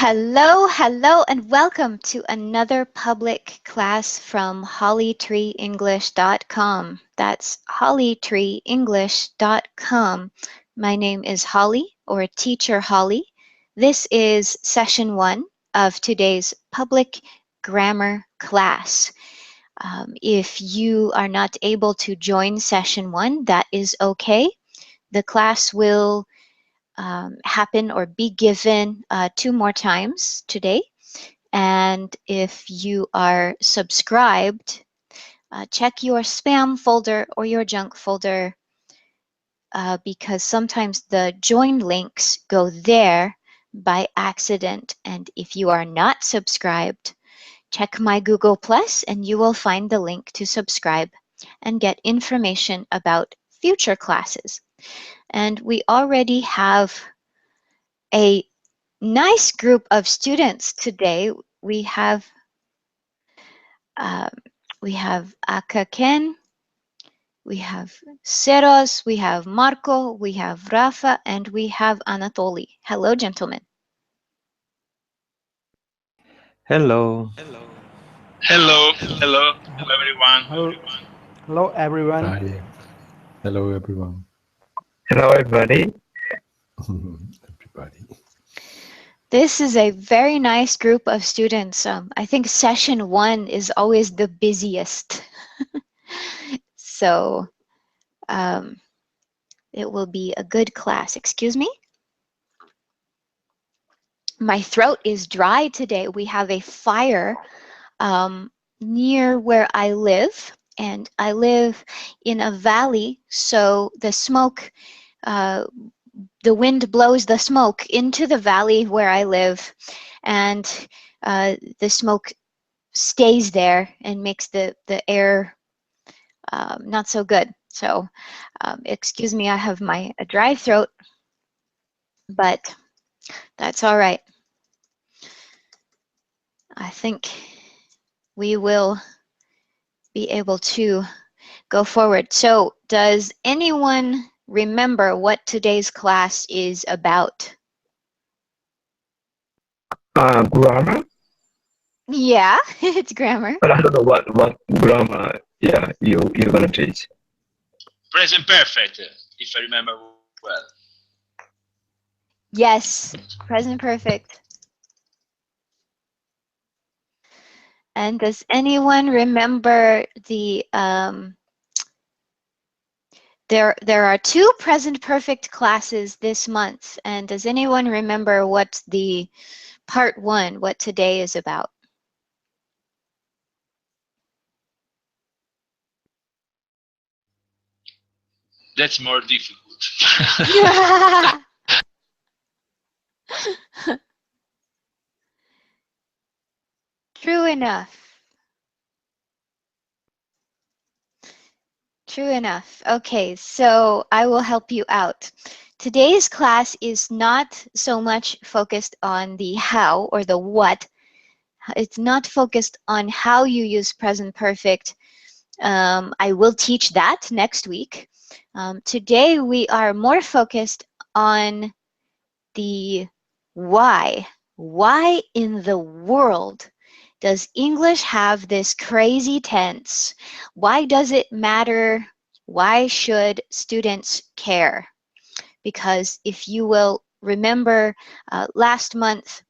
Hello, and welcome to another public class from hollytreeenglish.com. That's hollytreeenglish.com. My name is Holly, or Teacher Holly. This is session 1 of today's public grammar class. If you are not able to join session 1, that is okay. The class will happen or be given 2 more times today. And if you are subscribed, check your spam folder or your junk folder because sometimes the join links go there by accident. And if you are not subscribed, check my Google Plus and you will find the link to subscribe and get information about future classes. And we already have a nice group of students today. We have Aka Ken, we have Seros, we have Marco, we have Rafa, and we have Anatoly. Hello, gentlemen. Hello. Hello, everyone. Hello, everyone. Hi. Hello, everyone. Hello, everybody. Everybody. This is a very nice group of students. I think session 1 is always the busiest. So it will be a good class. Excuse me? My throat is dry today. We have a fire near where I live, and I live in a valley, so the smoke, the wind blows the smoke into the valley where I live, and the smoke stays there and makes the air not so good. So excuse me, I have a dry throat, but that's all right. I think we will be able to go forward. So does anyone remember what today's class is about? Grammar? Yeah, it's grammar. But I don't know what grammar you're gonna teach. Present perfect, if I remember well. Yes, present perfect. And does anyone remember the there are 2 present perfect classes this month, and does anyone remember what the part 1, what today is about? That's more difficult. True enough. True enough. Okay, so I will help you out. Today's class is not so much focused on the how or the what. It's not focused on how you use present perfect. I will teach that next week. Today we are more focused on the why. Why in the world does English have this crazy tense? Why does it matter? Why should students care? Because if you will remember last month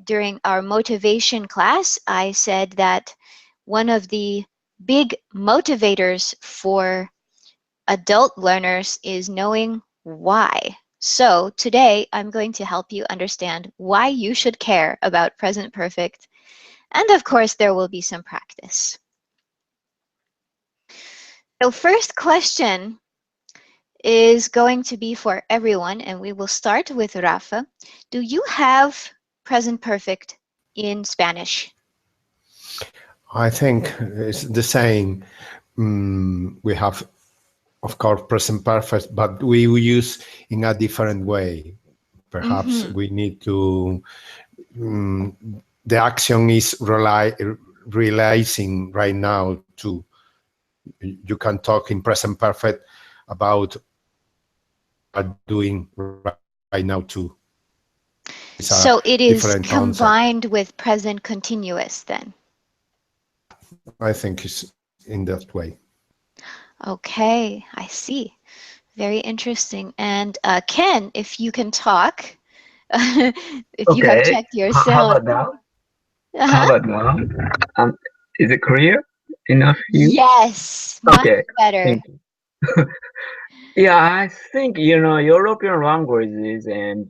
during our motivation class, I said that one of the big motivators for adult learners is knowing why. So today I'm going to help you understand why you should care about present perfect. And of course, there will be some practice. So first question is going to be for everyone, and we will start with Rafa. Do you have present perfect in Spanish? I think it's the same. We have, of course, present perfect, but we will use in a different way. Perhaps we need to, the action is realizing right now too. You can talk in present perfect about what doing right now too. So it is different concept. combined with present continuous then. I think it's in that way. Okay, I see. Very interesting. And Ken, if you can talk, if you have Okay. checked your How sound. about now? How Uh-huh. about now? Is it clear enough for you? Yes, much Okay. better. Thank you. Yeah, I think, European languages and,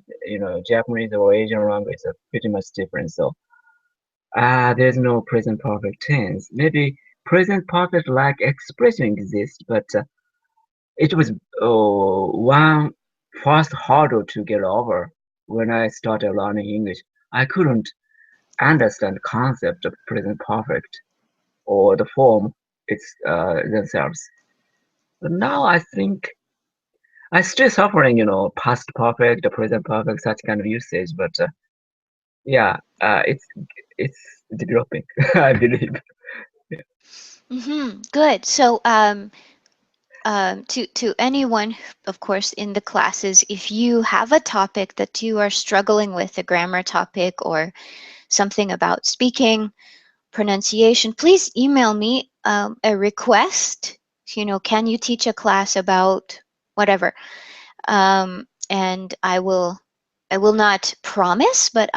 Japanese or Asian languages are pretty much different. So, there's no present perfect tense. Maybe present perfect like expression exists, but it was one first hurdle to get over when I started learning English. I couldn't understand the concept of present perfect or the form it's themselves. But now I think I still suffering, past perfect, the present perfect, such kind of usage. But yeah, it's developing, I believe. Good. So to anyone, of course, in the classes, if you have a topic that you are struggling with, a grammar topic or something about speaking, pronunciation, please email me a request. Can you teach a class about whatever? And I will not promise, but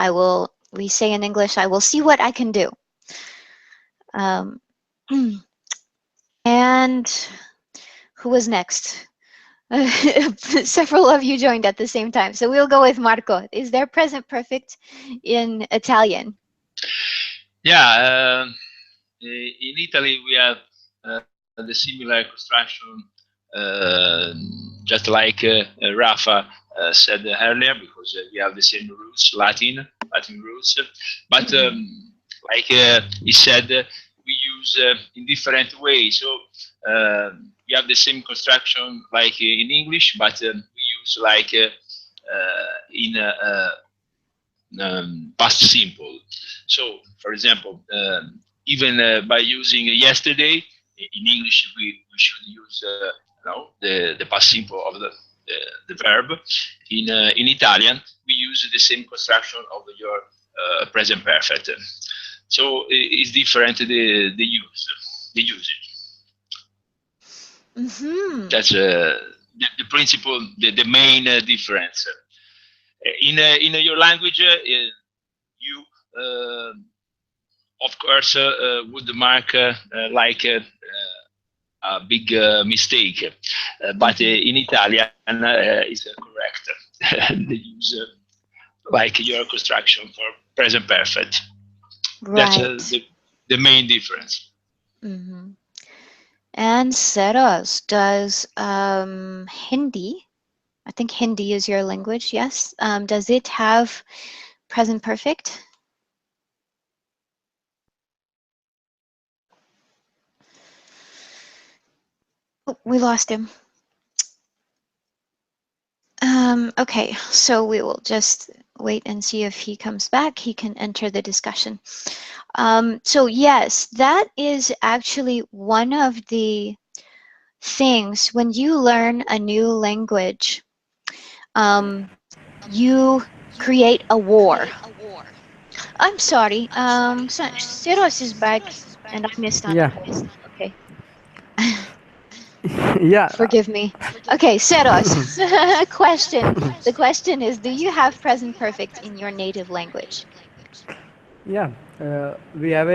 we say in English, I will see what I can do. Um, and who was next? Several of you joined at the same time. So we'll go with Marco. Is there present perfect in Italian? Yeah, in Italy we have the similar construction, just like Rafa said earlier, because we have the same roots, Latin roots. But like he said, we use in different ways. So we have the same construction like in English, but we use like in past simple. So, for example, even by using yesterday in English, we should use the past simple of the verb. In Italian, we use the same construction of your present perfect. So it's different the usage. That's the principle, the main difference. In your language, you of course would mark like a big mistake, but in Italian is correct. They use like your construction for present perfect. That's Right. the main difference. And Seras, does Hindi, I think Hindi is your language, yes? Does it have present perfect? Oh, we lost him. Okay, so we will just wait and see if he comes back. He can enter the discussion. So yes, that is actually one of the things when you learn a new language, you create a war. I'm sorry, Siros is back and I missed on Yeah, it. Okay. yeah, Forgive me. Okay, Seros, question. The question is, do you have present perfect in your native language? yeah. We have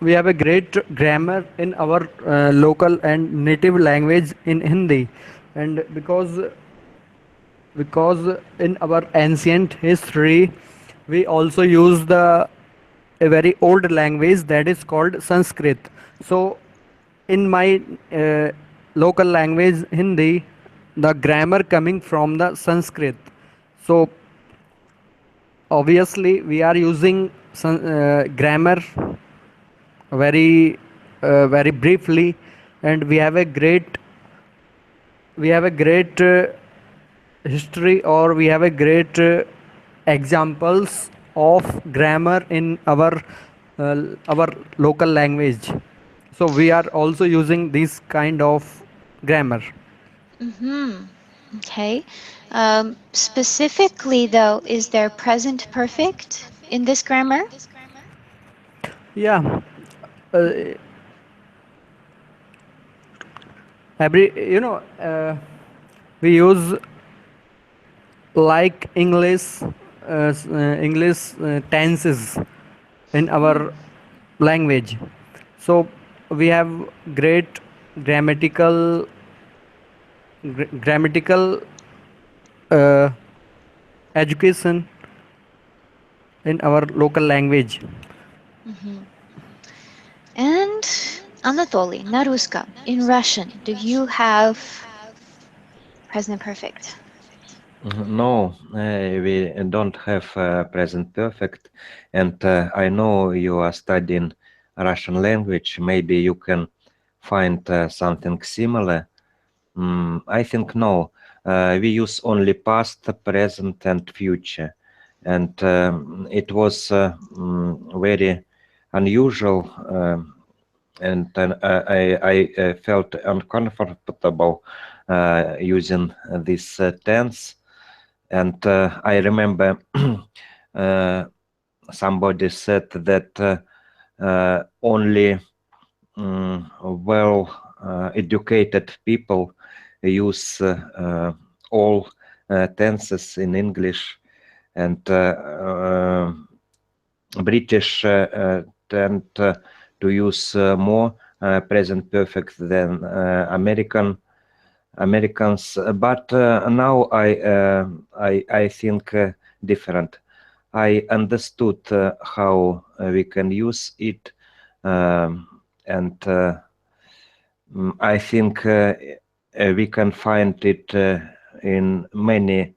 we have a great grammar in our local and native language in Hindi, and because in our ancient history we also use the a very old language that is called Sanskrit. So in my local language Hindi, the grammar coming from the Sanskrit. So obviously we are using grammar very briefly, and we have a great history, or we have a great examples of grammar in our local language. So we are also using this kind of grammar. Okay. Specifically, though, is there present perfect in this grammar? Yeah, uh, every we use like English tenses in our language. So we have great grammatical grammatical uh, education in our local language. Hmm. And Anatoly, Naruska, in Russian, do you have present perfect? No, we don't have present perfect, and I know you are studying Russian language. Maybe you can find something similar. I think no. We use only past, present, and future, and it was very unusual. And then I felt uncomfortable using this tense. And I remember uh, somebody said that only well educated people use all tenses in English, and British tend to use more present perfect than Americans, but now I think different. I understood how we can use it, and I think we can find it in many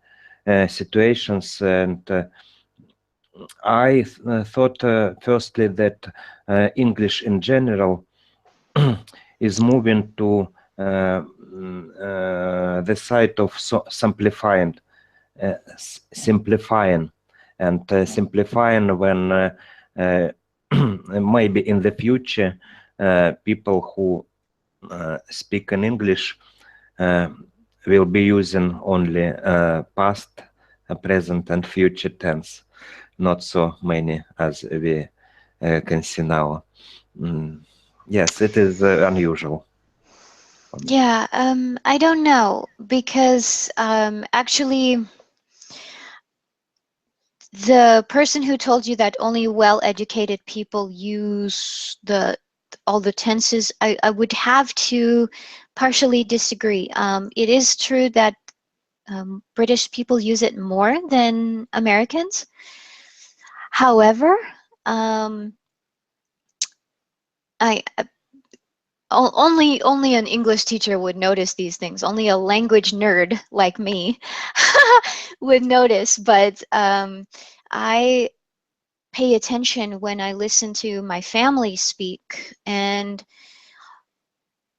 situations. And I thought firstly that English in general is moving to the side of simplifying, and simplifying when maybe in the future people who speak in English uh, will be using only past, present, and future tense, not so many as we can see now. Mm, yes, it is unusual for me. Yeah, I don't know because actually the person who told you that only well-educated people use all the tenses, I would have to partially disagree. It is true that British people use it more than Americans. However, um, I only an English teacher would notice these things. Only a language nerd like me would notice. But I pay attention when I listen to my family speak, and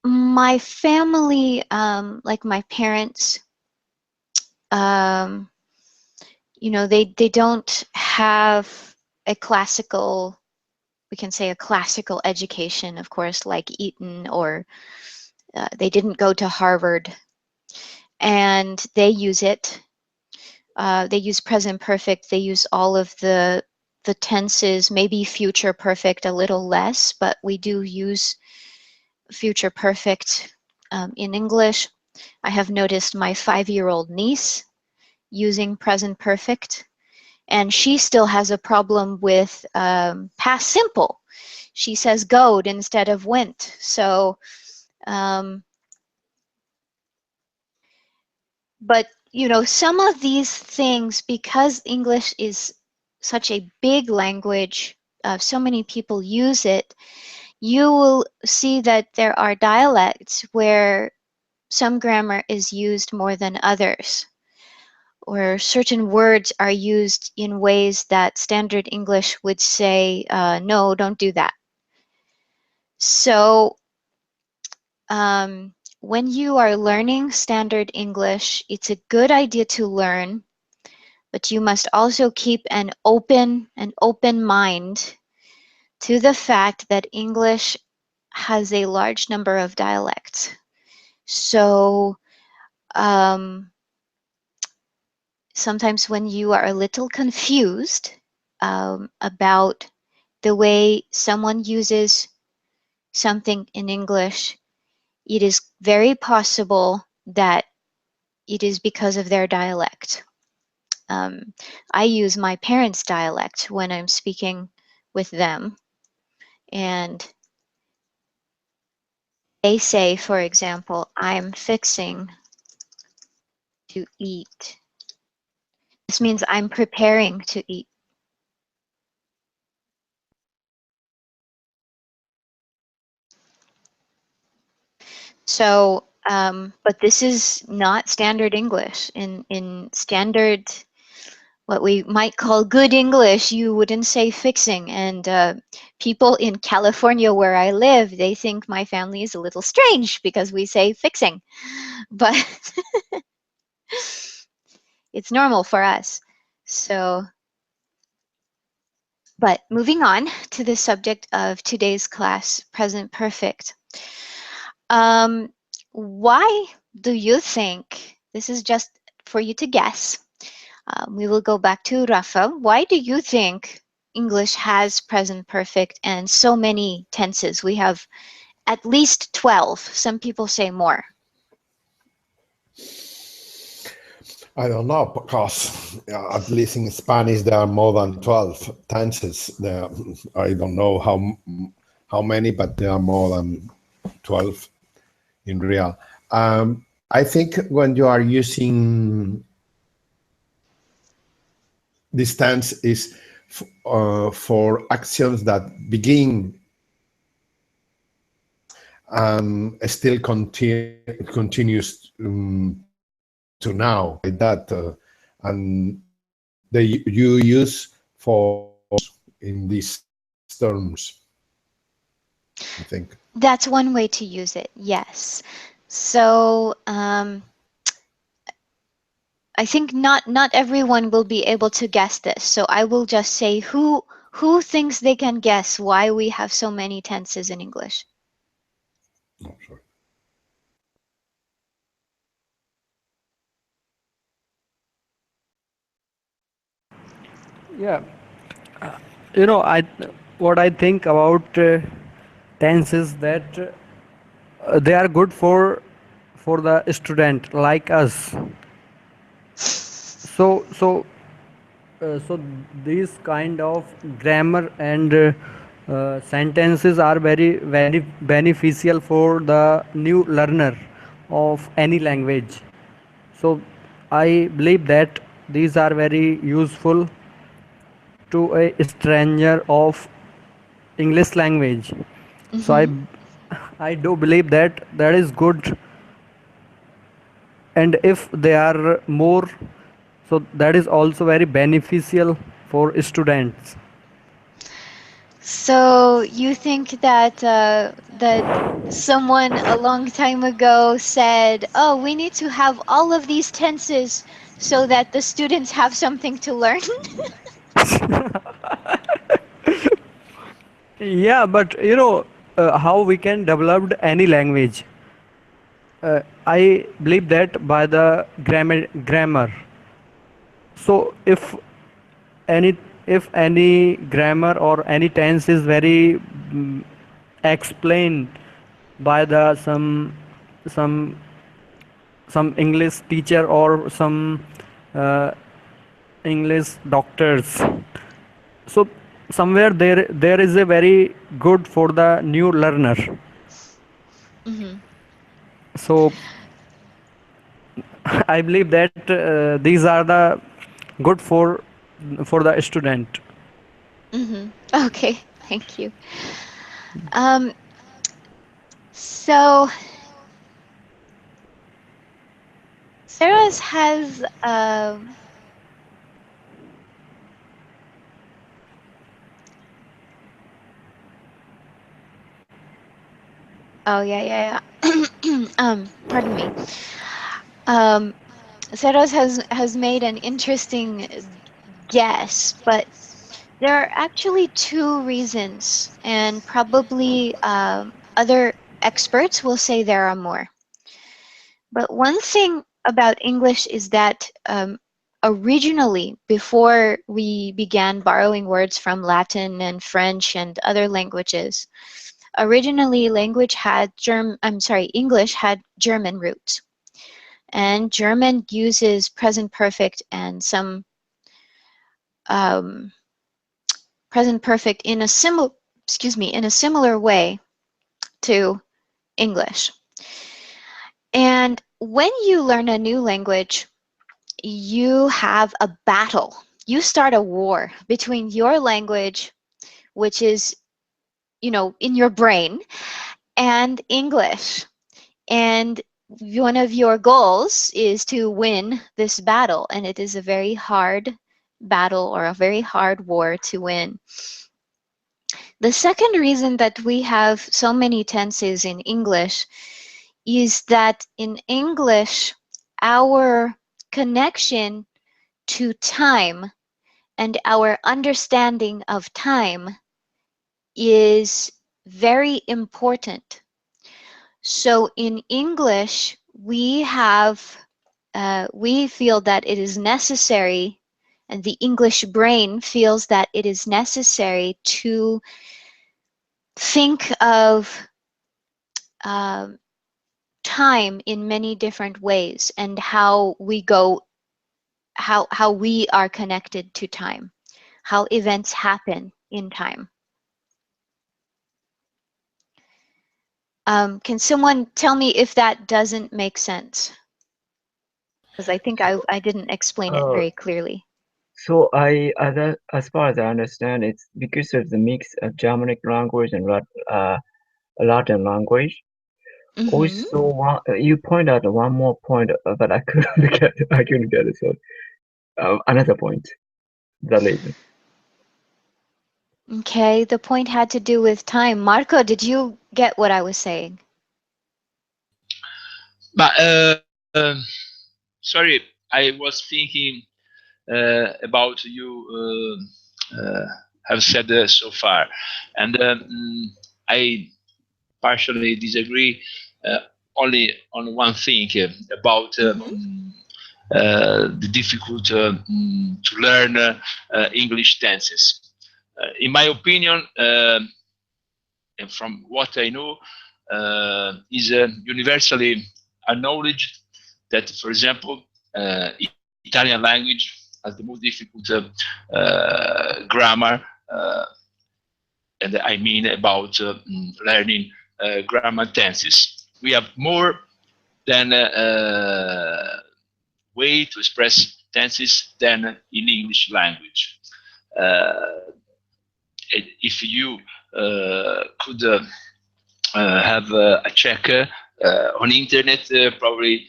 my family, like my parents, um, they don't have a classical, we can say a classical education, of course, like Eton, or they didn't go to Harvard, and they use it. They use present perfect. They use all of the tenses, maybe future perfect a little less, but we do use future perfect in English. I have noticed my 5-year-old niece using present perfect, and she still has a problem with past simple. She says goed instead of went. So, um, but some of these things, because English is such a big language, so many people use it, you will see that there are dialects where some grammar is used more than others, or certain words are used in ways that standard English would say, no, don't do that. So when you are learning standard English, it's a good idea to learn, but you must also keep an open mind to the fact that English has a large number of dialects. So sometimes when you are a little confused about the way someone uses something in English, it is very possible that it is because of their dialect. I use my parents' dialect when I'm speaking with them, and they say, for example, I'm fixing to eat. This means I'm preparing to eat. So, but this is not standard English. In standard, what we might call good English, you wouldn't say fixing. And people in California where I live, they think my family is a little strange because we say fixing. But it's normal for us. So, but moving on to the subject of today's class, present perfect. Um, why do you think, this is just for you to guess, we will go back to Rafa. Why do you think English has present perfect and so many tenses? We have at least 12. Some people say more. I don't know, because at least in Spanish there are more than 12 tenses. There, I don't know how many, but there are more than 12 in real. I think when you are using this tense is for actions that begin and still continues to now, like that, and you use for in these terms, I think. That's one way to use it, yes. So I think not everyone will be able to guess this. So I will just say who thinks they can guess why we have so many tenses in English? Oh, sorry. Yeah, you know, what I think about tense is that they are good for the student like us. So these kind of grammar and sentences are very beneficial for the new learner of any language. So I believe that these are very useful to a stranger of English language. So Mm-hmm. I do believe that that is good, and if they are more, so that is also very beneficial for students. So you think that that someone a long time ago said, "Oh, we need to have all of these tenses so that the students have something to learn"? Yeah, but how we can develop any language. I believe that by the grammar. So any any grammar or any tense is very explained by the some some English teacher or some uh, English doctors. So somewhere there is a very good for the new learner. Mm-hmm. So I believe that these are the good for the student. Mm-hmm. Okay, thank you. Um, so Sarah's has oh yeah. Pardon me. Um, Sarah's has made an interesting guess, but there are actually two reasons, and probably other experts will say there are more. But one thing about English is that originally, before we began borrowing words from Latin and French and other languages, originally English had German roots. And German uses present perfect and some um, present perfect in a similar way to English. And when you learn a new language, you have a battle. You start a war between your language, which is, in your brain, and English. And one of your goals is to win this battle, and it is a very hard battle or a very hard war to win. The second reason that we have so many tenses in English is that in English, our connection to time and our understanding of time is very important. So in English, we feel that it is necessary, and the English brain feels that it is necessary to think of um, time in many different ways and how we are connected to time, how events happen in time. Can someone tell me if that doesn't make sense? Because I think I didn't explain it Uh, very clearly. so as far as I understand, it's because of the mix of Germanic language and Latin language. Mm-hmm. Also, you point out one more point, but I couldn't I couldn't get it. So another point, the reason. Okay, the point had to do with time. Marco, did you get what I was saying? But sorry, I was thinking about you have said so far, and I partially disagree only on one thing about Mm-hmm. the difficult to learn English tenses. In my opinion, and from what I know, is universally acknowledged that, for example, Italian language has the most difficult grammar, and I mean about learning grammar tenses. We have more than way to express tenses than in English language. Uh, if you could have a check on internet, probably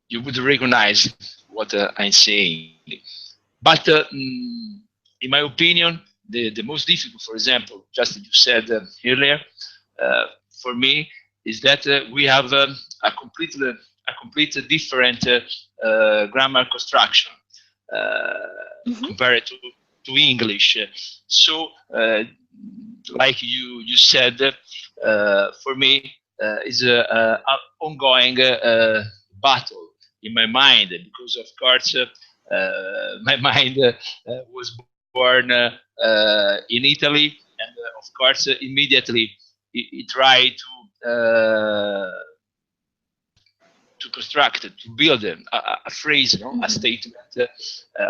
you would recognize what I'm saying. But in my opinion, the most difficult, for example, just as you said earlier, for me is that we have a complete different grammar construction Mm-hmm. compared to English. So, like you said, for me is a ongoing battle in my mind because, of course, my mind was born in Italy, and of course, immediately it tried to construct, to build a phrase, a Mm-hmm. statement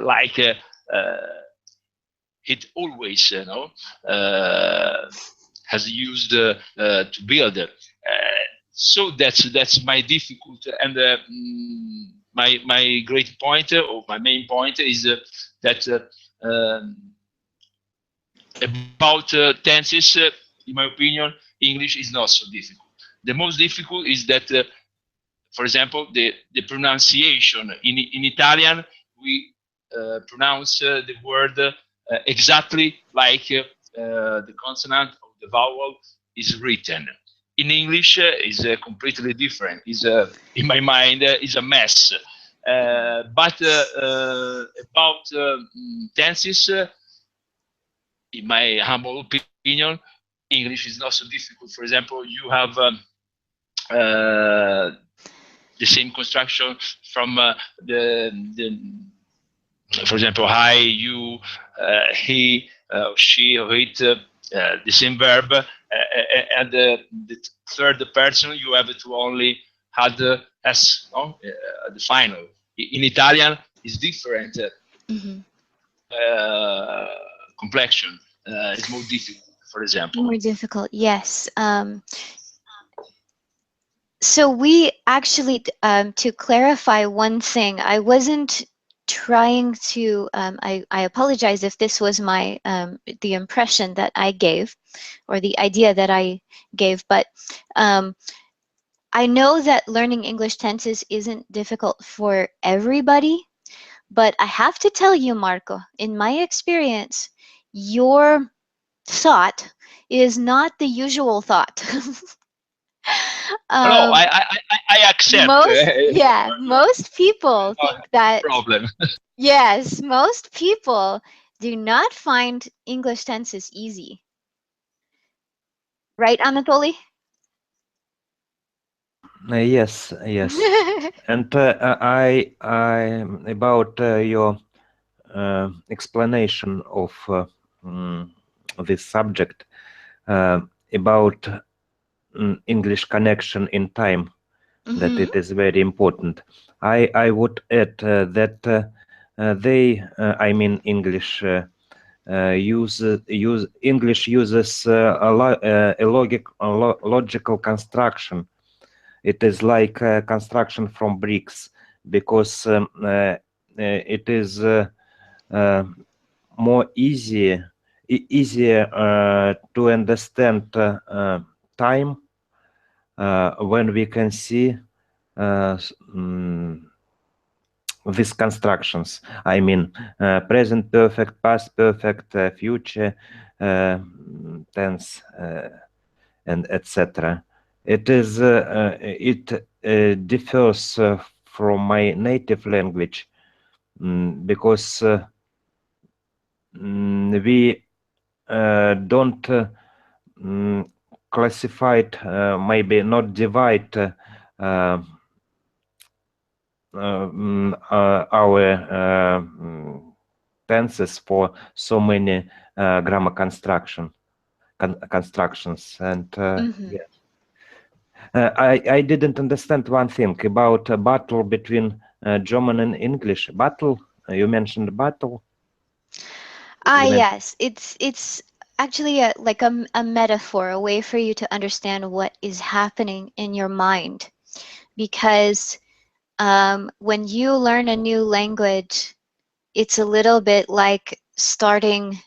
like it always, has used to build. So that's my difficult, and my great point or my main point is that about tenses, in my opinion, English is not so difficult. The most difficult is that, for example, the pronunciation in Italian, we pronounce the word exactly like the consonant or the vowel is written. In English, is completely different. Is in my mind is a mess. But about tenses, in my humble opinion, English is not so difficult. For example, you have uh, the same construction from the for example, I, you, he, she, or it, the same verb, and the third person you have to only add s, no? The final. In Italian, it's different Hmm. complexion. It's more difficult, for example. More difficult, yes. So we actually, to clarify one thing, I wasn't trying to, I apologize if this was my, the impression that I gave, or the idea that I gave, but I know that learning English tenses isn't difficult for everybody, but I have to tell you, Marco, in my experience, your thought is not the usual thought. No, um, I accept. most people No think that, problem. yes, most people do not find English tenses easy. Right, Anatoly? Yes, yes. And I about your explanation of mm, this subject about English connection in time, that Hmm. it is very important. I would add that I mean English use English uses logical construction. It is like construction from bricks, because it is more easier to understand time when we can see these constructions. I mean, present perfect, past perfect, future tense, and etc. It is it differs from my native language, because we don't classify it, maybe not divide our tenses for so many grammar constructions, and Hmm. yeah. I didn't understand one thing about a battle between German and English. Battle? You mentioned battle. Ah, You meant yes, it's actually like a metaphor, a way for you to understand what is happening in your mind. Because when you learn a new language, it's a little bit like starting,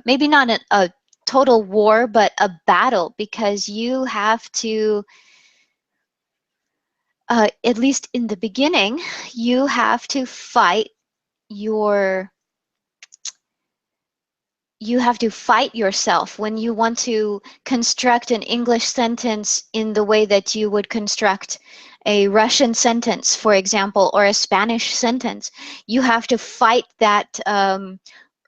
maybe not a total war, but a battle, because you have to, at least in the beginning, you have to fight your you have to fight yourself when you want to construct an English sentence in the way that you would construct a Russian sentence, for example, or a Spanish sentence. You have to fight that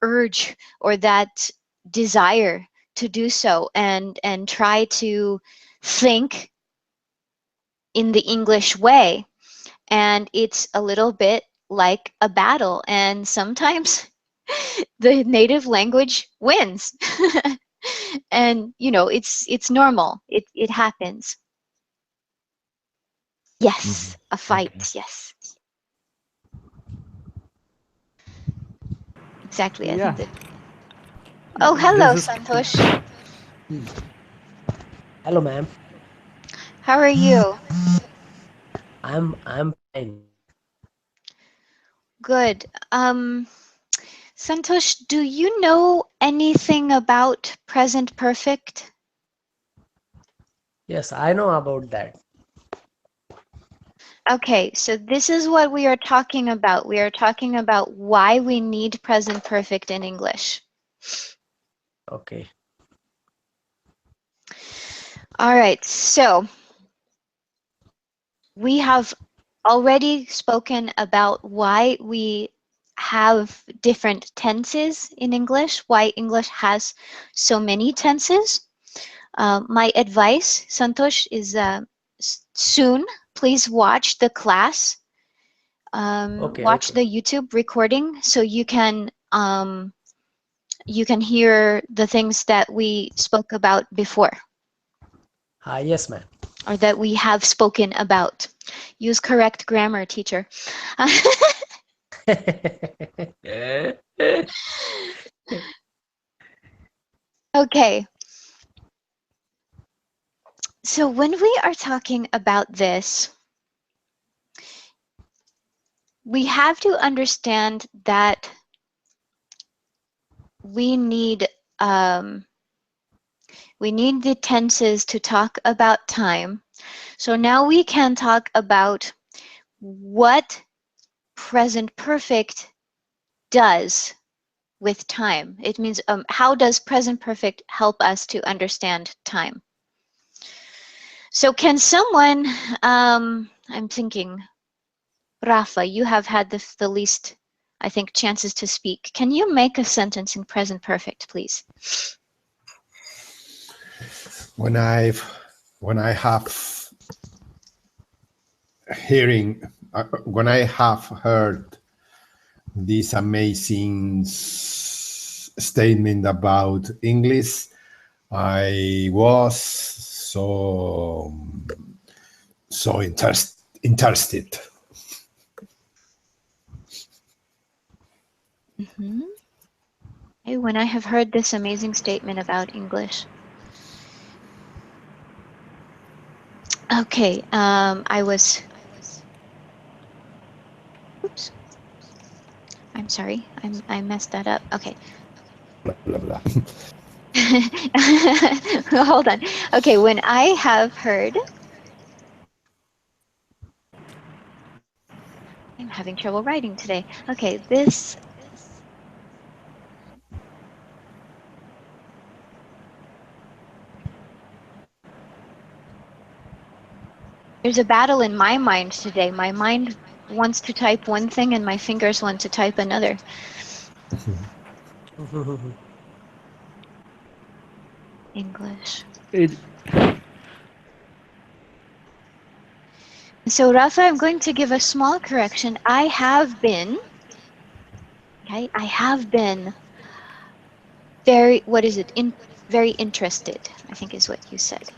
urge or that desire to do so, and try to think in the English way. And it's a little bit like a battle, and sometimes the native language wins. And it's normal, it happens. Mhm. Yes, a Okay. fight, yes, exactly. I think Yeah, that. Oh, this hello, is Santosh. Hello, ma'am. How are you? I'm fine. Good. Santosh, do you know anything about present perfect? Yes, I know about that. Okay, so this is what we are talking about. We are talking about why we need present perfect in English. Okay. All right, so we have already spoken about why we have different tenses in English, why English has so many tenses. My advice, Santosh, is soon please watch the class. Okay, Watch okay. the YouTube recording so you can hear the things that we spoke about before, Yes, ma'am. or that we have spoken about. Use correct grammar, teacher. Okay. So when we are talking about this, we have to understand that we need the tenses to talk about time. So now we can talk about what present perfect does with time. It means how does present perfect help us to understand time? So can someone, I'm thinking, Rafa, you have had the least, I think, chances to speak. Can you make a sentence in present perfect, please? When I have when I have heard this amazing statement about English, I was so interested. Mm-hmm. Okay, when I have heard this amazing statement about English. Okay, I was, oops, I'm sorry, I messed that up. Okay. Blah, blah, blah. Hold on. Okay, when I have heard, I'm having trouble writing today. Okay, this, there's a battle in my mind today. My mind wants to type one thing and my fingers want to type another. English. It, So Rafa, I'm going to give a small correction. I have been, okay, I have been very, what is it? Very interested, I think is what you said.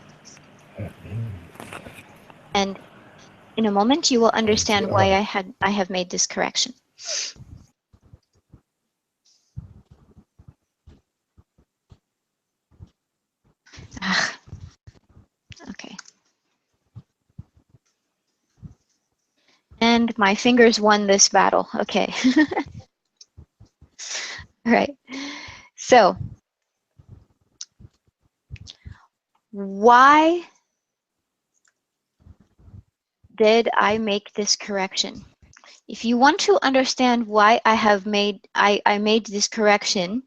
And in a moment, you will understand why I have made this correction. Ah, okay. And my fingers won this battle. Okay. All right. So, why did I make this correction? If you want to understand why I made this correction,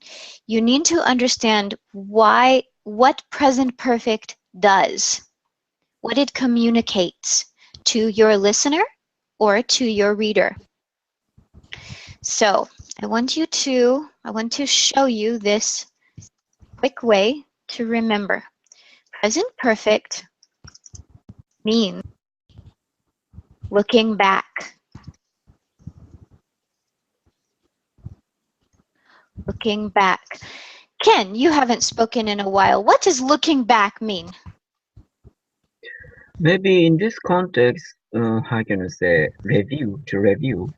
you need to understand what present perfect does, what it communicates to your listener or to your reader. So I want to show you this quick way to remember. Present perfect means looking back. Looking back. Ken, you haven't spoken in a while. What does looking back mean? Maybe in this context, how can I say review to review?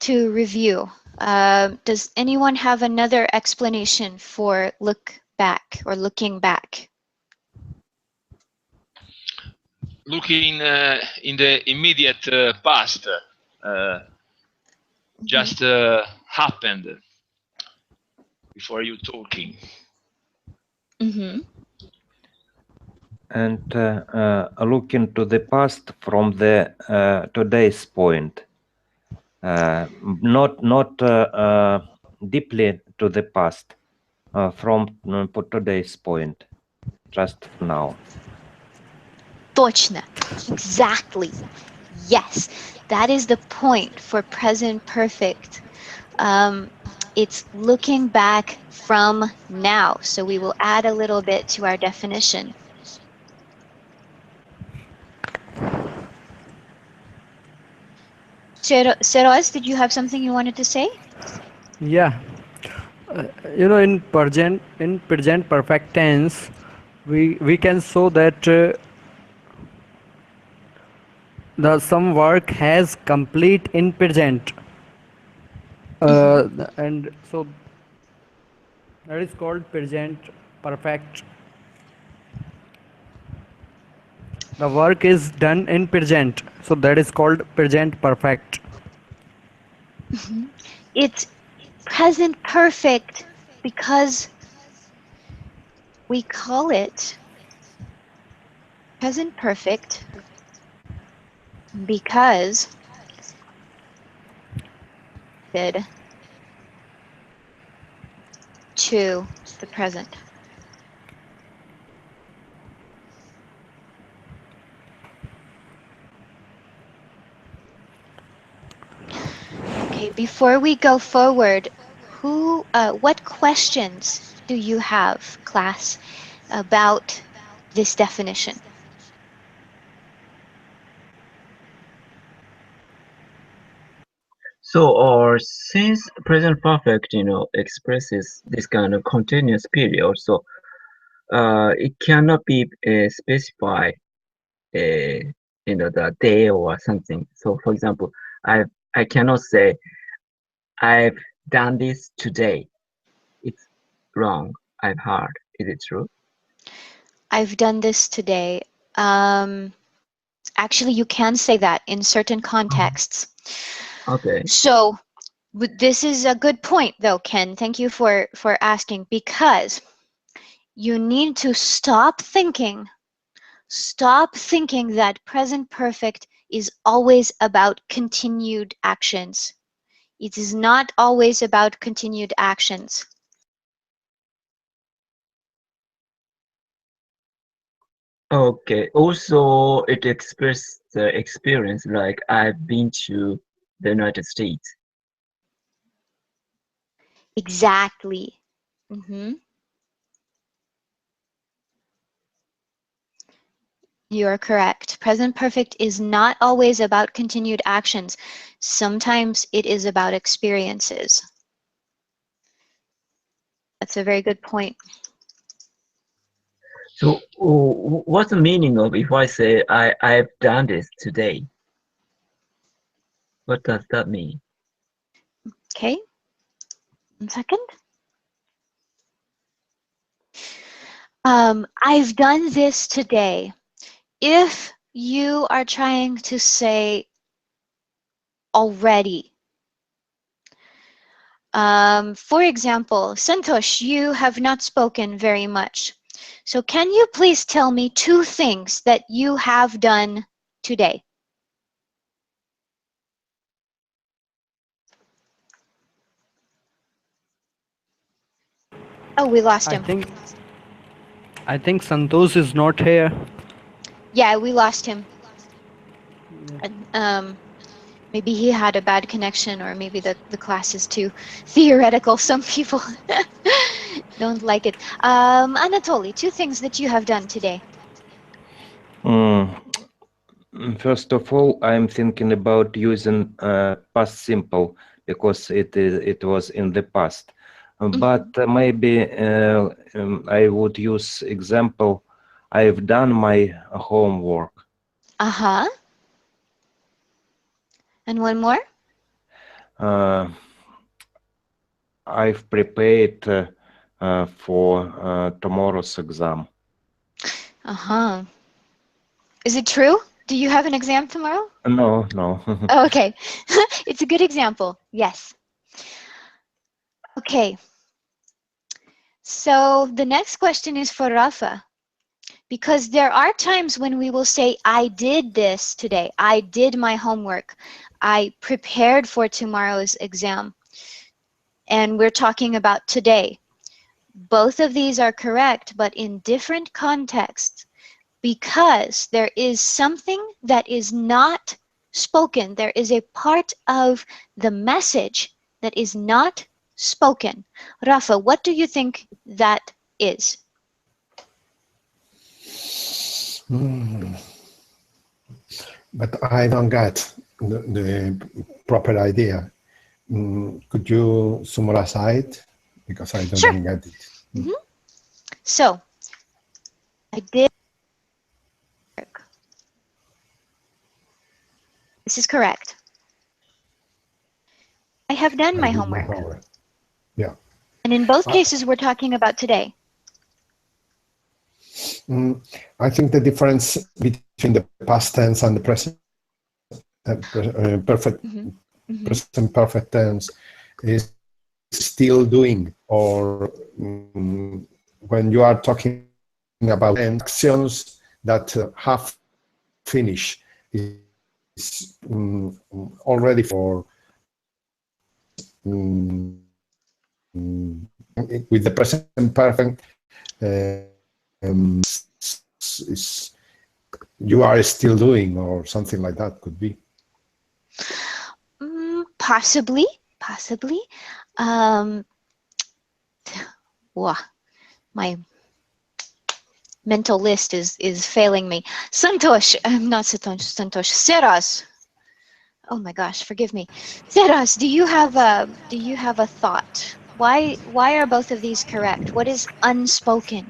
To review. Does anyone have another explanation for look back or looking back? Looking in the immediate past, just happened before you talking. And look into the past from the today's point, not deeply to the past, from today's point, just now. Точно. Exactly. Yes, that is the point for present perfect. It's looking back from now. So we will add a little bit to our definition. Seroz, did you have something you wanted to say? Yeah, in present perfect tense, we can show that the some work has complete in present, Mhm. and so that is called present perfect. The work is done in present, so that is called present perfect. Mhm. It's present perfect because we call it present perfect because did to the present. Okay, before we go forward, what questions do you have, class, about this definition? So, or since present perfect, expresses this kind of continuous period, so it cannot be specified, uh, the day or something. So, for example, I cannot say I've done this today. It's wrong. I've heard. Is it true? I've done this today. Um, Actually, you can say that in certain contexts. Okay. So this is a good point, though, Ken. Thank you for asking, because you need to stop thinking that present perfect is always about continued actions. It is not always about continued actions. Okay. Also, it expresses the experience like I've been to the United States. Exactly. Mhm. You are correct. Present perfect is not always about continued actions. Sometimes it is about experiences. That's a very good point. So, what's the meaning of if I say I've done this today? What does that mean? Okay, 1 second. I've done this today. If you are trying to say already, for example, Santosh, you have not spoken very much. So can you please tell me 2 things that you have done today? Oh, we lost I him. think I think Santosh is not here. Yeah, we lost him. Um, maybe he had a bad connection, or maybe the class is too theoretical. Some people don't like it. Anatoly, 2 things that you have done today. Mm, First of all, I'm thinking about using past simple because it was in the past. But maybe I would use example. I've done my homework. Uh-huh. And one more? Uh, I've prepared for tomorrow's exam. Uh-huh. Is it true? Do you have an exam tomorrow? No, no. Oh, okay. It's a good example. Yes. Okay. So the next question is for Rafa, because there are times when we will say, I did this today. I did my homework. I prepared for tomorrow's exam. And we're talking about today. Both of these are correct, but in different contexts, because there is something that is not spoken. There is a part of the message that is not spoken. Rafa, what do you think that is? But I don't get. the proper idea. Could you summarize it? Because I Sure. don't get it. So I did. This is correct. I have done I my did my homework. homework. Yeah. And in both Uh, cases, we're talking about today. I think the difference between the past tense and the present perfect present perfect tense is still doing, or when you are talking about actions that have finished is already for with the present perfect is you are still doing, or something like that could be. Possibly. Wow, my mental list is failing me. Santosh, not Santosh. Seras. Oh my gosh, forgive me. Seras, do you have a thought? Why are both of these correct? What is unspoken?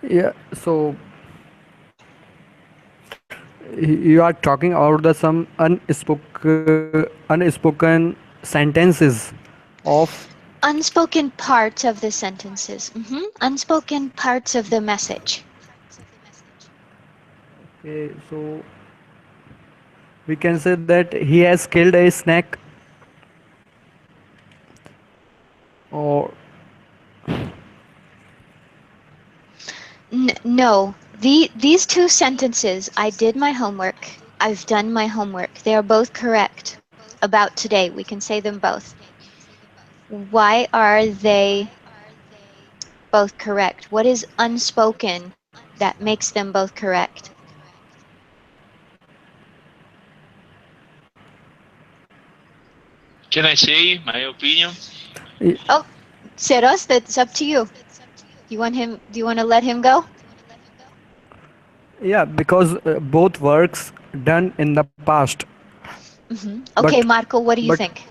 Yeah, so you are talking about the some unspoken sentences of. Unspoken parts of the sentences. Unspoken parts of the message. Okay, so we can say that he has killed a snake, or No, these two sentences, I did my homework, I've done my homework, they are both correct about today. We can say them both. Why are they both correct? What is unspoken that makes them both correct? Can I say my opinion? Oh, Seros, that's up to you. Do you want to let him go? yeah, because both works done in the past, Okay, but Marco, what do you but think?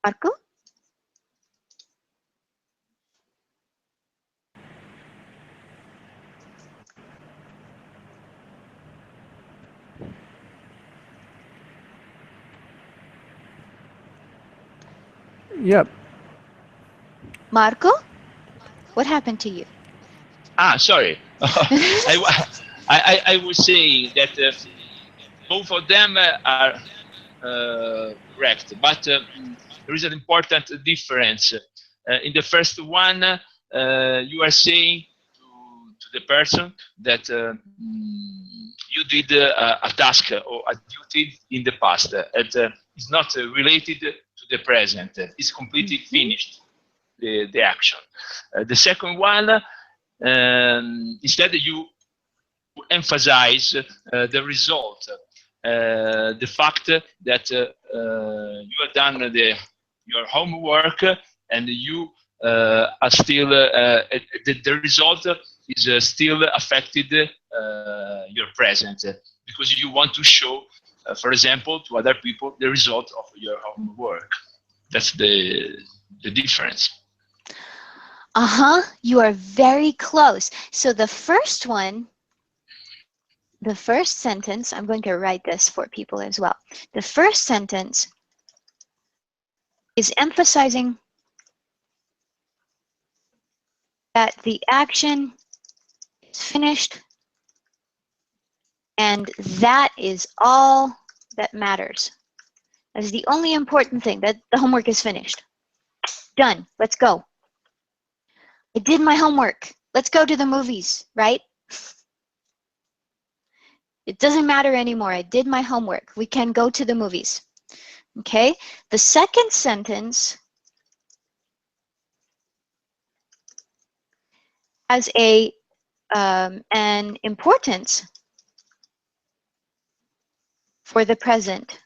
Marco? yeah, Marco? What happened to you? Sorry. I was saying that both of them are correct, but there is an important difference. In the first one, you are saying to the person that you did a task or a duty in the past. It's not related to the present. It's completely finished, the action. The second one, instead you emphasize the result, the fact that you have done your homework and you are still the result is still affected your present, because you want to show, for example, to other people the result of your homework. That's the difference. You are very close. So the first one, the first sentence, I'm going to write this for people as well. The first sentence is emphasizing that the action is finished, and that is all that matters. That is the only important thing, that the homework is finished. Done. Let's go. I did my homework. Let's go to the movies, right? It doesn't matter anymore. I did my homework. We can go to the movies. Okay, the second sentence has an importance for the present.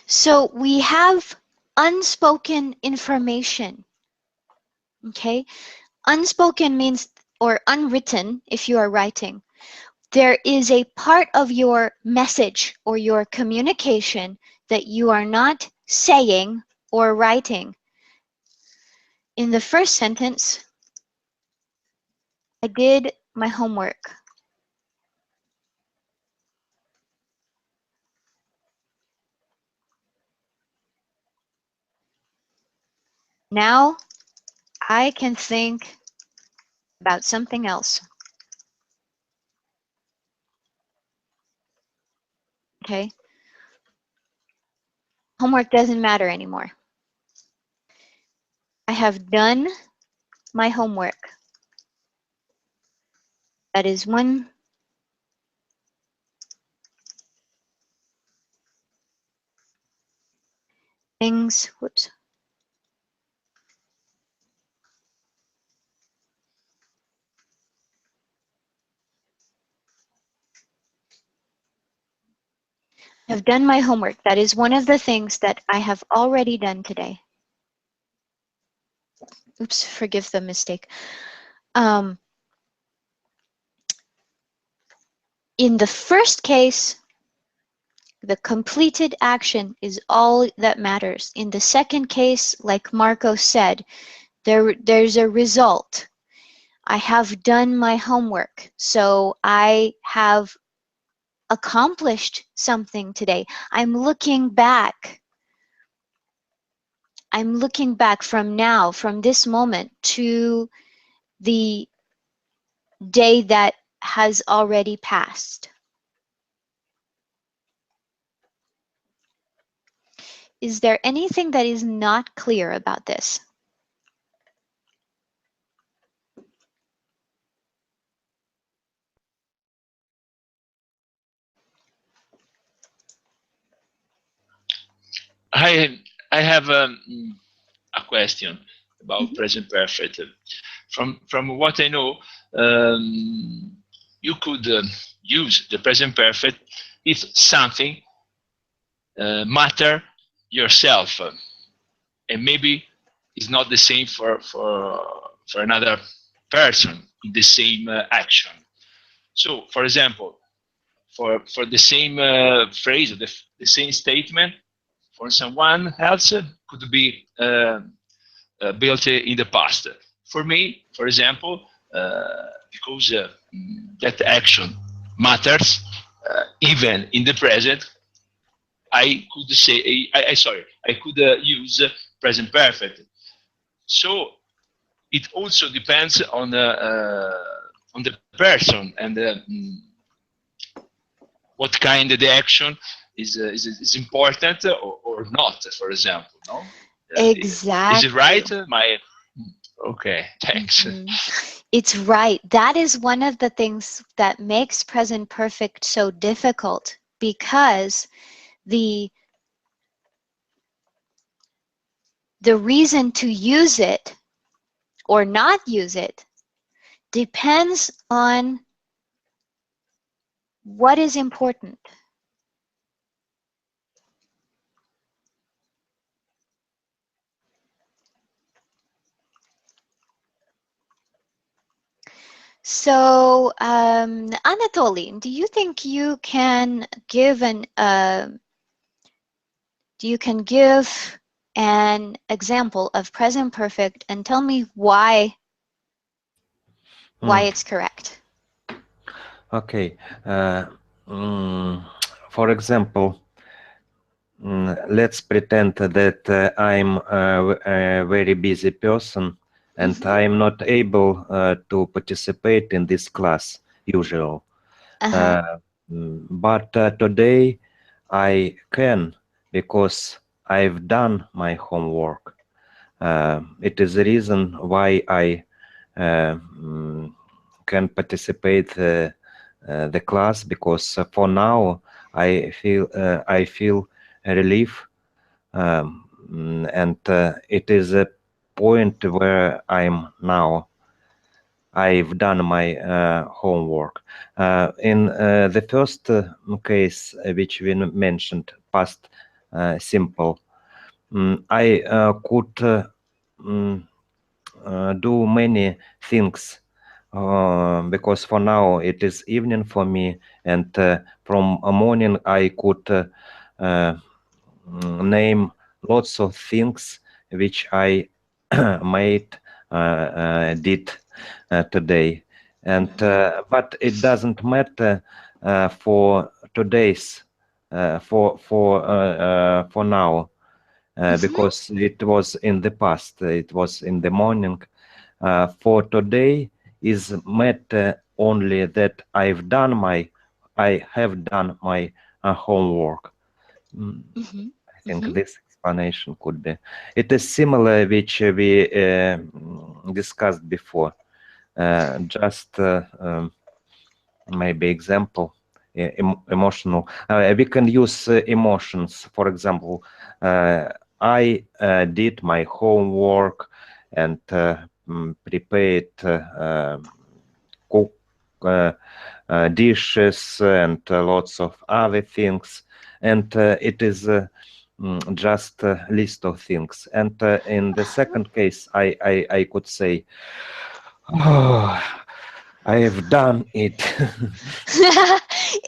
So we have unspoken information. Okay, unspoken means, or unwritten if you are writing. There is a part of your message or your communication that you are not saying or writing. In the first sentence, I did my homework. Now I can think about something else. Okay? Homework doesn't matter anymore. I have done my homework. That is one things, whoops. I have done my homework. That is one of the things that I have already done today. Oops, forgive the mistake. In the first case, the completed action is all that matters. In the second case, like Marco said, there's a result. I have done my homework, so I have accomplished something today. I'm looking back. I'm looking back from now, from this moment, to the day that has already passed. Is there anything that is not clear about this? I have a question about Mhm. present perfect. From what I know, um, you could use the present perfect if something matter yourself, and maybe it's not the same for another person in the same action. So, for example, for the same phrase, the same statement, for someone else could be built in the past. For me, for example, because that action matters, even in the present, I could say, I could use present perfect. So it also depends on the person and what kind of the action is important or not. For example, no, is it Exactly. right? My okay, thanks. Mhm. It's right. That is one of the things that makes present perfect so difficult, because the reason to use it or not use it depends on what is important. So, Anatoly, do you think you can give an example of present perfect and tell me why Mm, it's correct? okay. For example, let's pretend that I'm a very busy person and Mhm. I'm not able to participate in this class usual. Uh-huh. Uh, but today I can because I've done my homework. It is the reason why I can participate the class, because for now I feel relief, and it is a point where I'm now. I've done my homework. In the first case, which we mentioned, past simple, I could do many things, because for now it is evening for me, and from a morning I could name lots of things which I did today, and but it doesn't matter for today's for now, because it was in the past, it was in the morning. For today is matter only that I have done my homework. I think this explanation could be. It is similar, which we discussed before. Just maybe example, emotional. We can use emotions. For example, I did my homework and prepared cook dishes and lots of other things, and it is just a list of things. And in the second case, I could say, oh, I have done it.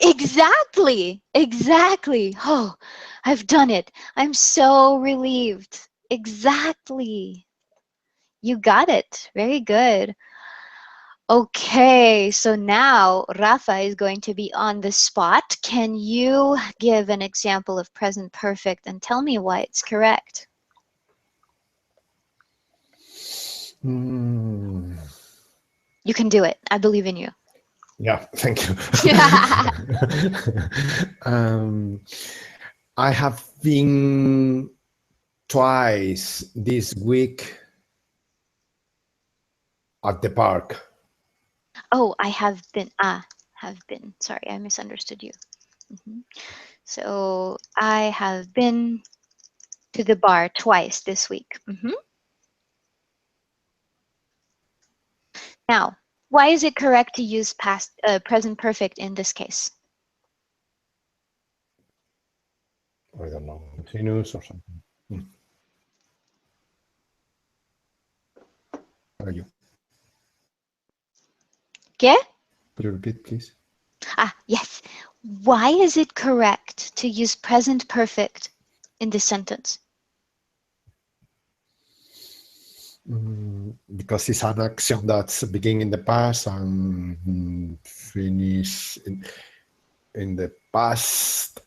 Exactly. Exactly. Oh, I've done it. I'm so relieved. Exactly. You got it. Very good. Okay, so now Rafa is going to be on the spot. Can you give an example of present perfect and tell me why it's correct? Mm, You can do it. I believe in you. yeah, thank you. I have been twice this week at the park. Oh, I have been. Have been. Sorry, I misunderstood you. So I have been to the bar twice this week. Now, why is it correct to use past present perfect in this case? I don't know, continuous or something. Are you? ¿Qué? Could you repeat, please? Yes. Why is it correct to use present perfect in this sentence? Because it's an action that's begin in the past and finish in the past,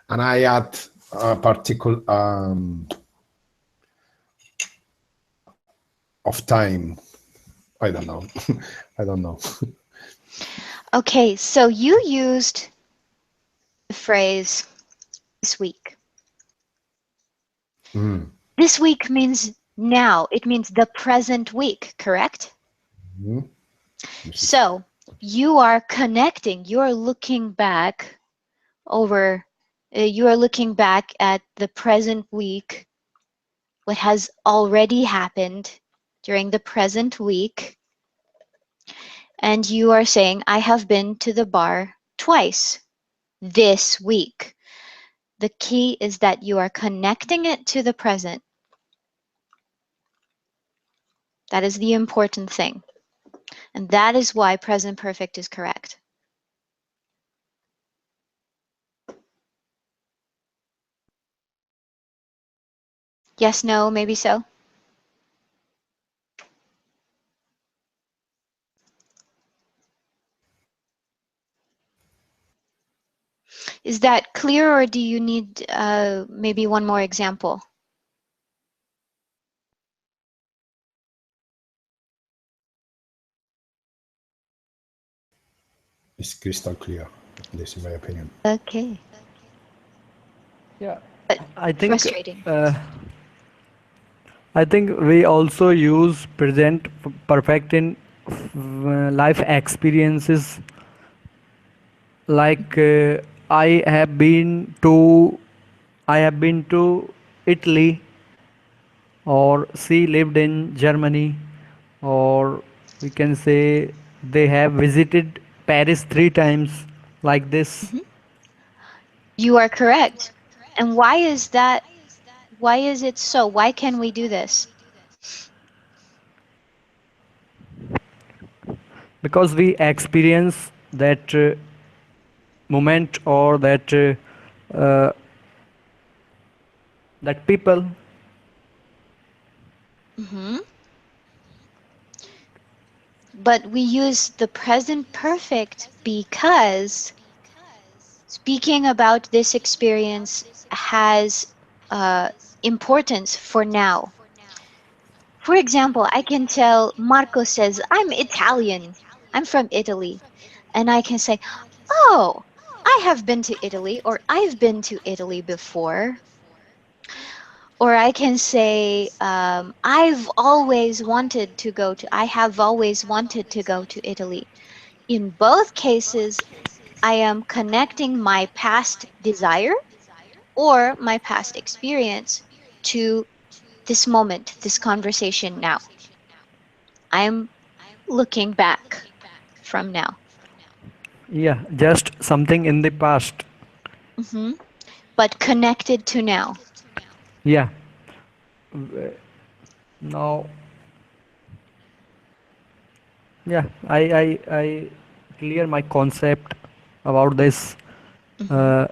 and I add a particular of time. I don't know. I don't know. Okay, so you used the phrase this week. This week means now. It means the present week, correct? So you are connecting, you are looking back over, you are looking back at the present week, what has already happened during the present week, and you are saying, I have been to the bar twice this week. The key is that you are connecting it to the present. That is the important thing. And that is why present perfect is correct. Yes, no, maybe so. Is that clear, or do you need maybe one more example? It's crystal clear, at least in my opinion. Okay. Yeah, But I think frustrating. uh, I think we also use present perfect in life experiences. Like I have been to Italy, or she lived in Germany, or we can say they have visited Paris 3 times, like this. Mhm. You are correct. And why is that? Why is it so? Why can we do this? Because we experience that moment, or uh, that people. Hmm. But we use the present perfect because speaking about this experience has uh, importance for now. For example, I can tell Marco says, I'm Italian. I'm from Italy. And I can say, oh, I have been to Italy, or I've been to Italy before. Or I can say, I have always wanted to go to Italy. In both cases, I am connecting my past desire or my past experience to this moment, this conversation now. I'm looking back from now. Yeah, just something in the past. Hmm. But connected to now. Yeah. Now, yeah, I clear my concept about this Hmm. uh,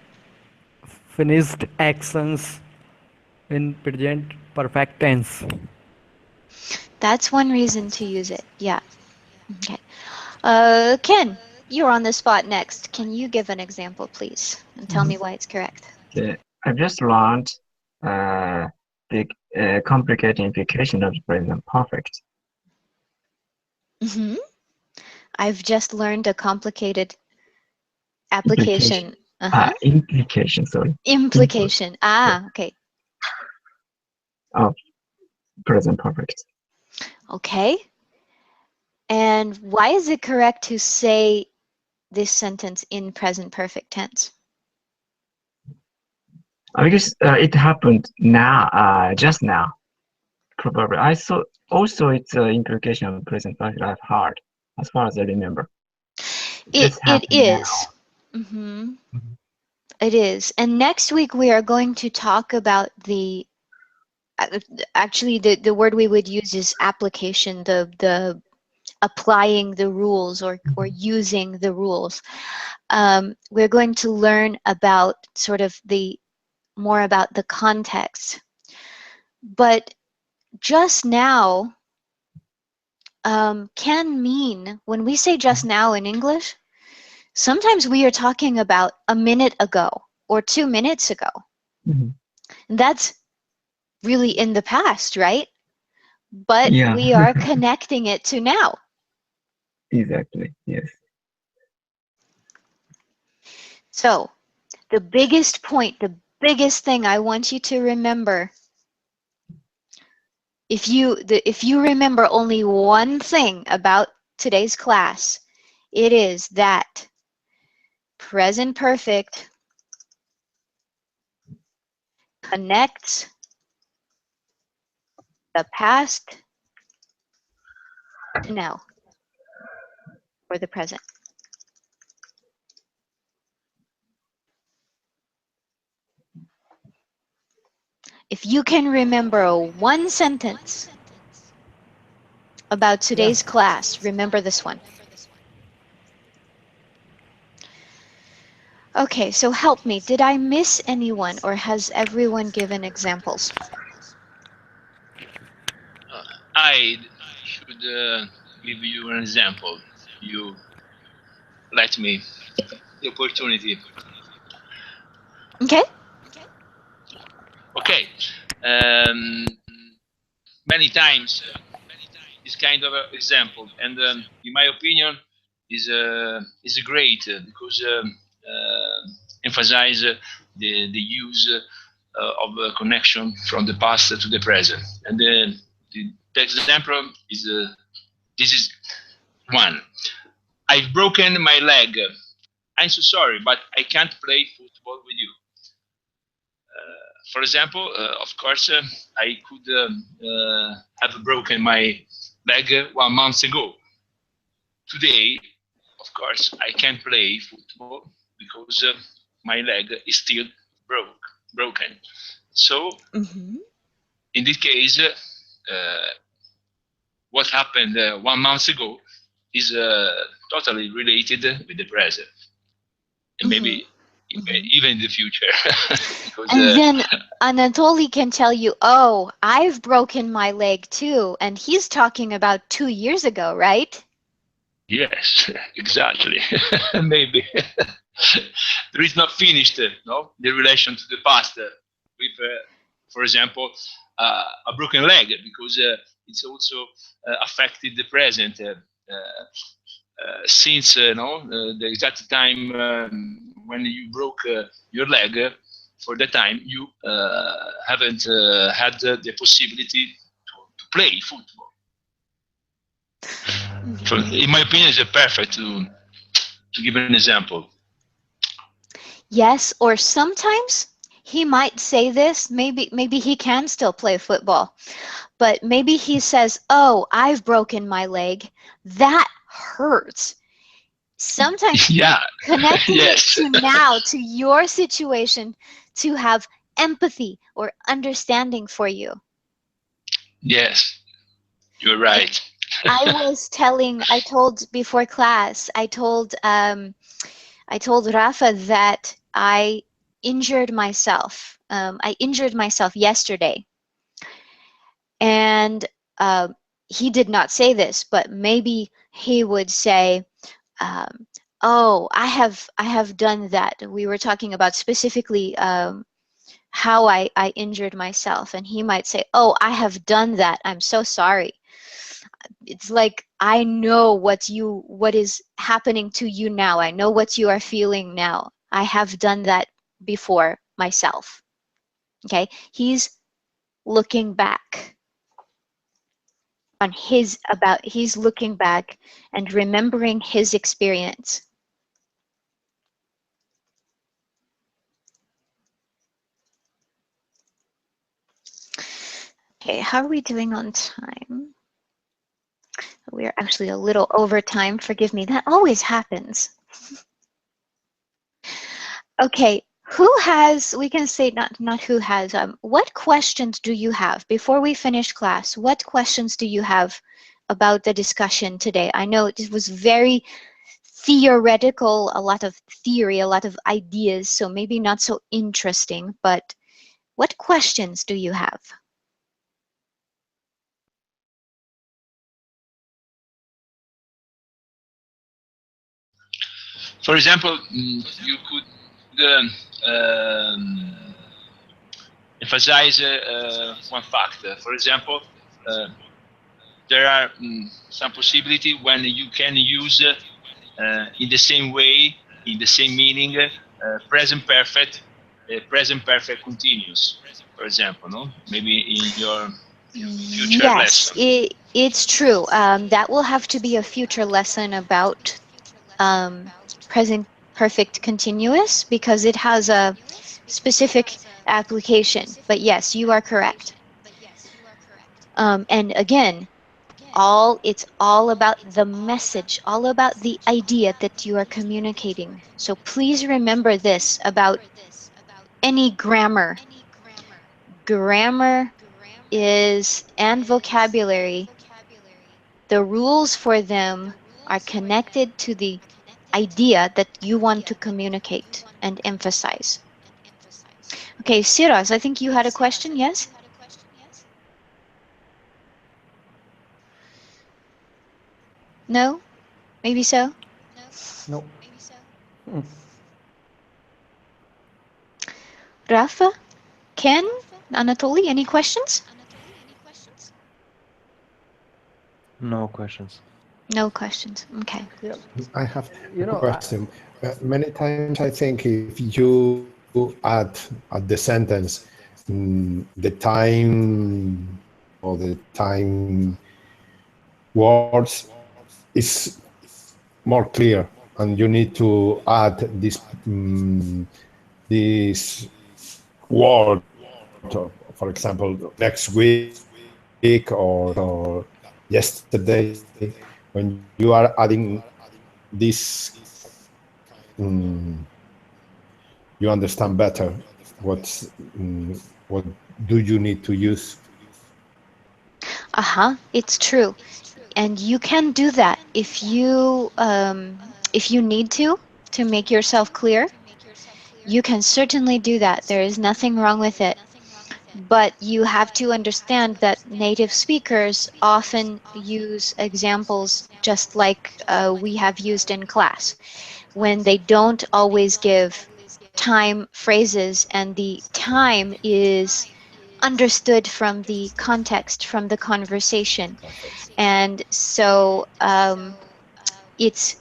finished actions in present perfect tense. That's one reason to use it. Yeah. Okay. Ken, you're on the spot next. Can you give an example, please, and tell Mhm. me why it's correct? Okay. I just learned uh, the complicated implication of the present perfect. Hmm. I've just learned a complicated Implication. application. Uh-huh. Implication, sorry. Implication. Yeah, Okay. of present perfect. Okay. And why is it correct to say this sentence in present perfect tense? I guess it happened now, just now, probably. I saw also it's an implication of present perfect I've heard, as far as I remember. It just It happened is. now. Hmm. Mhm. It is. And next week we are going to talk about uh, actually the word we would use is application, the applying the rules or Mhm. using the rules. We're going to learn about sort of the more about the context. But just now can mean, when we say just now in English, sometimes we are talking about a minute ago or 2 minutes ago. Mhm. And that's really in the past, right? But Yeah, we are connecting it to now. exactly. Yes. So the biggest point, the biggest thing I want you to remember, if you remember only one thing about today's class, it is that present perfect connects the past to now or the present. If you can remember one sentence about Yeah. today's class, remember this one. Okay, so help me. Did I miss anyone or has everyone given examples? I should give you an example. You let me the opportunity. Okay? Okay. Um, Many times this kind of example, and in my opinion, is great because emphasize the use of a connection from the past to the present. And then the example is this is one. I've broken my leg. I'm so sorry, but I can't play football with you. For example, of course, I could have broken my leg 1 month ago. Today, of course, I can't play football because my leg is still broken. So, in this case, what happened 1 month ago is totally related with the present, and maybe even in the future. Because, and then Anatoly can tell you, oh, I've broken my leg too, and he's talking about 2 years ago, right? yes, exactly. Maybe there is not finished, no, the relation to the past with, for example, a broken leg, because it's also affected the present. Since the exact time when you broke your leg, for the time you haven't had the possibility to play football. So in my opinion, it's perfect to give an example. Yes, or sometimes he might say this, maybe he can still play football, but maybe he says, oh, I've broken my leg. That hurts. Sometimes Yeah. connecting it Yes. to now, to your situation, to have empathy or understanding for you. Yes, you're right. I told before class, I told Rafa that I injured myself. I injured myself yesterday. And he did not say this, but maybe he would say, oh, I have done that. We were talking about specifically how I injured myself. And he might say, oh, I have done that. I'm so sorry. It's like, I know what is happening to you now. I know what you are feeling now. I have done that before myself. Okay? He's looking back on he's looking back and remembering his experience. Okay, how are we doing on time? We're actually a little over time. Forgive me. That always happens. Okay, we can say not who has, what questions do you have before we finish class? What questions do you have about the discussion today? I know it was very theoretical, a lot of theory, a lot of ideas, so maybe not so interesting, but what questions do you have? For example, you could emphasize one fact. For example, there are some possibility when you can use in the same way, in the same meaning, present perfect continuous. For example, no, maybe in your future Yes, lesson. it's true. That will have to be a future lesson about present perfect continuous because it has a specific application. But yes, you are correct. And again, it's all about the message, all about the idea that you are communicating. So please remember this about any grammar. Grammar and vocabulary, the rules for them are connected to the idea that you want to communicate and emphasize. Okay, Siras, I think you had a question, yes? No? Maybe so? No. Rafa? Ken? Anatoly, any questions? No questions. No questions. Okay. Yeah. I have You a know, question. Many times I think if you at the sentence the time or the time words is more clear, and you need to add this word, for example, next week or yesterday. When you are adding this um, you understand better what do you need to use. It's true. And you can do that if you need to make yourself clear. You can certainly do that. There is nothing wrong with it. But you have to understand that native speakers often use examples just like we have used in class, when they don't always give time phrases, and the time is understood from the context, from the conversation. And so it's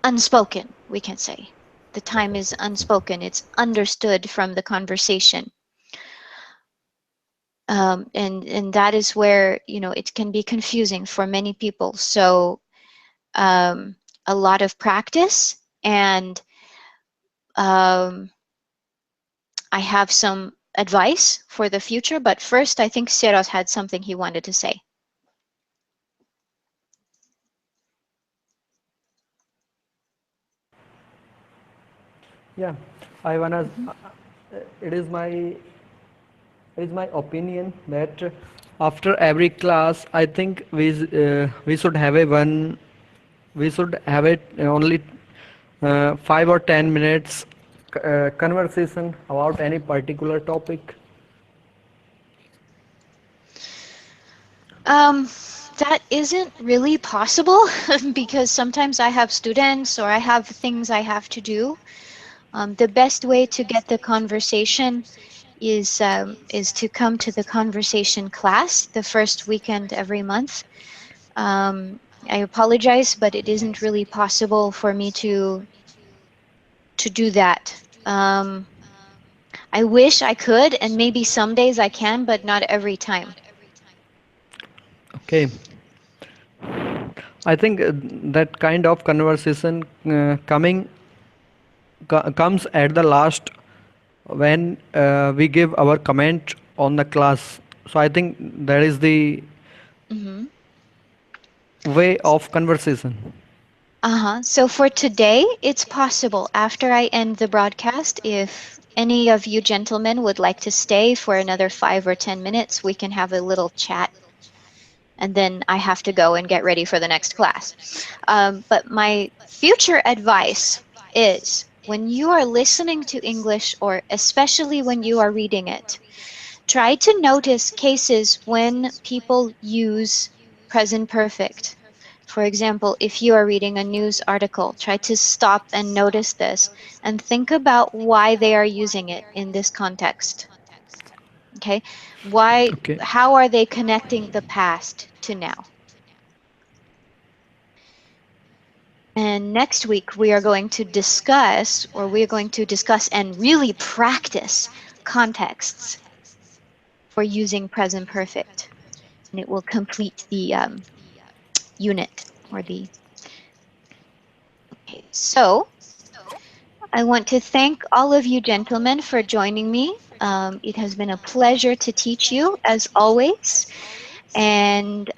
unspoken, we can say. The time is unspoken, it's understood from the conversation. And that is where, it can be confusing for many people. So a lot of practice, and um, I have some advice for the future. But first, I think Seros had something he wanted to say. Yeah, I wanna. It is my it is my opinion that after every class, I think we should have a one. We should have it only 5 or 10 minutes conversation about any particular topic. Um, that isn't really possible because sometimes I have students or I have things I have to do. The best way to get the conversation is to come to the conversation class the first weekend every month. Um, I apologize, but it isn't really possible for me to do that. I wish I could, and maybe some days I can, but not every time. Okay, I think that kind of conversation comes at the last when we give our comment on the class. So I think that is the Hmm. way of conversation. So for today, it's possible after I end the broadcast, if any of you gentlemen would like to stay for another 5 or 10 minutes, we can have a little chat, and then I have to go and get ready for the next class. But my future advice is, when you are listening to English, or especially when you are reading it, try to notice cases when people use present perfect. For example, if you are reading a news article, try to stop and notice this and think about why they are using it in this context. Okay? Okay. How are they connecting the past to now? And next week we are going to discuss, or we are going to discuss and really practice contexts for using present perfect. And it will complete the unit, or the. Okay, so I want to thank all of you gentlemen for joining me. It has been a pleasure to teach you, as always. And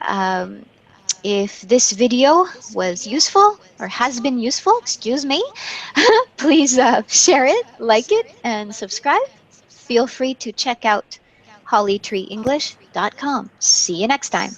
if this video was useful, or has been useful, excuse me, please share it, like it, and subscribe. Feel free to check out hollytreeenglish.com. See you next time.